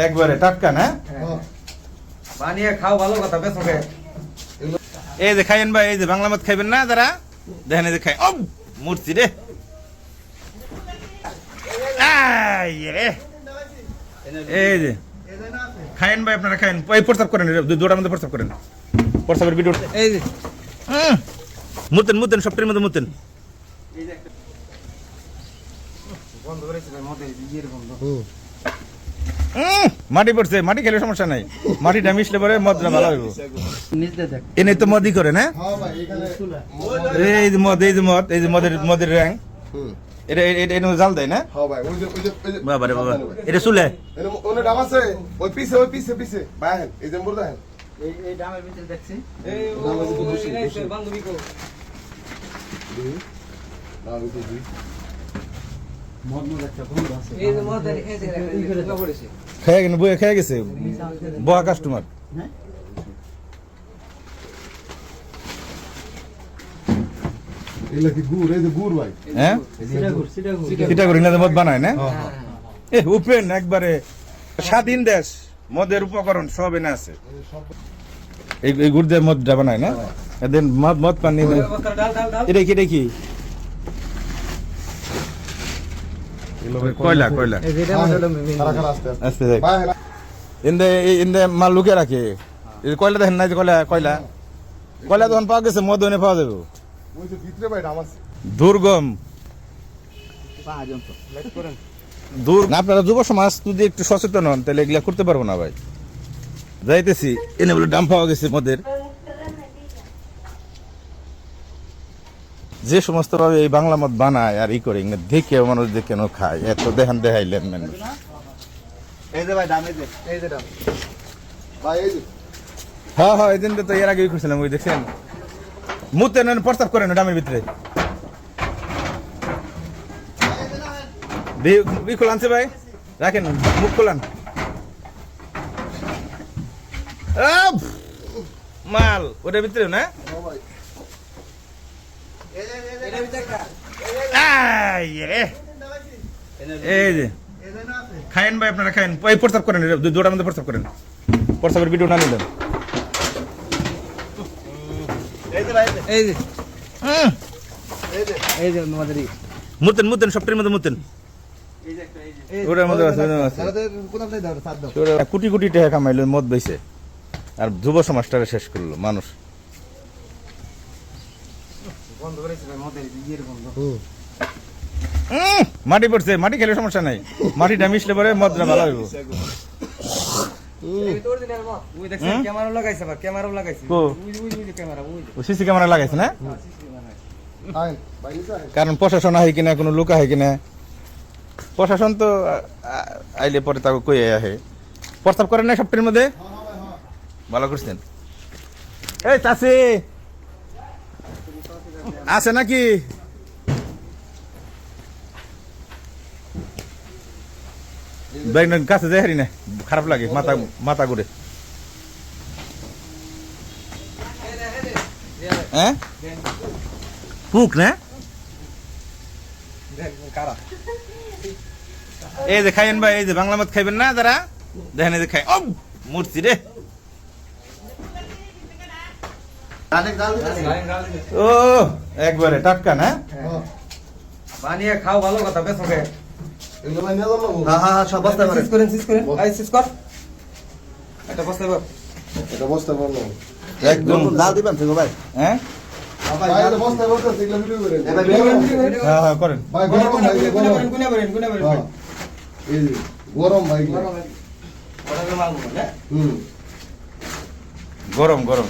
একবারে টাটকা না? বানিয়ে খাও, ভালো কথা, বেশ ওকে। এই যে খাইয়েন ভাই, এই যে বাংলা মদ খাইবেন না যারা, দেখেন এই যে খাই। ও মূর্তি রে, এই যে খাইয়েন ভাই, আপনারা খাইয়েন। এই প্রস্তাব করেন, দুটার মধ্যে প্রস্তাব করেন, প্রস্তাবের ভিডিও। এই যে মুতেন মুতেন, সবটির মধ্যে মুতেন। বন্ধ করেছি ভাই, মধ্যে ইয়ের বন্ধ। মাটি পড়ছে, মাটি খেলে সমস্যা নাই, মাটিটা মিশলে পরে মদটা ভালো হইব। এনে তো মদই করে না? এই যে মদ, এই যে মদ, এই যে মদের রং, এটা এটা জাল দেয় না? বাবা রে বাবা, এটা চুলে এই ডামের ভিতরে দেখছি। বান্ধবী কো খেয়ে গেছে বয়া কাস্টমার। মদ বানায় না? উপেন একবারে স্বাধীন দেশ, মদের উপকরণ সব এনে আছে। এই গুড় দিয়ে মদটা বানায় না? এদিন মদ পানি এটা কি দেখি কয়লা কয়লা ইন্দে মাল লুকে রাখে। কয়লা দেখেন না, যে কয়লা কয়লা কয়লা তখন পাওয়া গেছে, মদ এনে পাওয়া যাবে। দুর্গম আপনারা যুব সমাজ যদি একটু সচেতন হন তাহলে এগুলা করতে পারবো না ভাই। যাইতেছি এনে বলে দাম পাওয়া গেছে মদের। যে সমস্ত ভাবে এই বাংলা মদ বানায় আর ই করে দেখে মানুষ দেখে কেন খায়, এত দেখান দেখাইলেন মানুষ। হ্যাঁ হ্যাঁ, এই দিনটা তো এর আগে করছিলাম, ওই দেখছেন মুতে নেন, প্রস্তাব করেন ডামের ভিতরে। খোলানছে ভাই, রাখেন মুখ খোলান। মাল ওটার ভিতরে না? এই যে খাইয়েন ভাই, আপনারা খাইয়েন। এই প্রস্তাব করেন, দুটার মধ্যে প্রস্তাব করেন, প্রস্তাবের ভিডিও না নিলেন। মুতেন মুতেন, সবটির মধ্যে মুতেন। ওটার মধ্যে কোটি কোটি টাকা কামাইলো মদ বেচে, আর যুব সমাজটারে শেষ করলো মানুষ। বন্ধ করেছি ভাই, মধ্যে ইয়ের বন্ধ। মাটি পড়ছে, মাটি খেলে সমস্যা নাই, মাটিটা মিশলে পরে মদটা ভালো হইব। ক্যামেরা লাগাইছে, ক্যামেরা লাগাইছে, সিসি ক্যামেরা লাগাইছে না? কারণ প্রশাসন আহে কিনা, কোনো লোক আহে কিনা, প্রশাসন তো আইলে পরে তাকে কই আহে। প্রস্তাব করেন না সবটির মধ্যে? ভালো করছেন। এই চাষি আছে নাকি? কাছে যাই হারি না, খারাপ লাগে, মাথা মাথা ঘুরে। হ্যাঁ পুক না? এই যে খাইয়েন ভাই, এই যে বাংলা মদ খাইবেন না যারা, দেখেন এই যে খাই। ও মূর্তি রে, ও একবারে টাটকা না? বানিয়ে খাও, ভালো কথা, বেশ ওকে। একদম লাল দিবেন তো ভাই। হ্যাঁ করেন গরম গরম।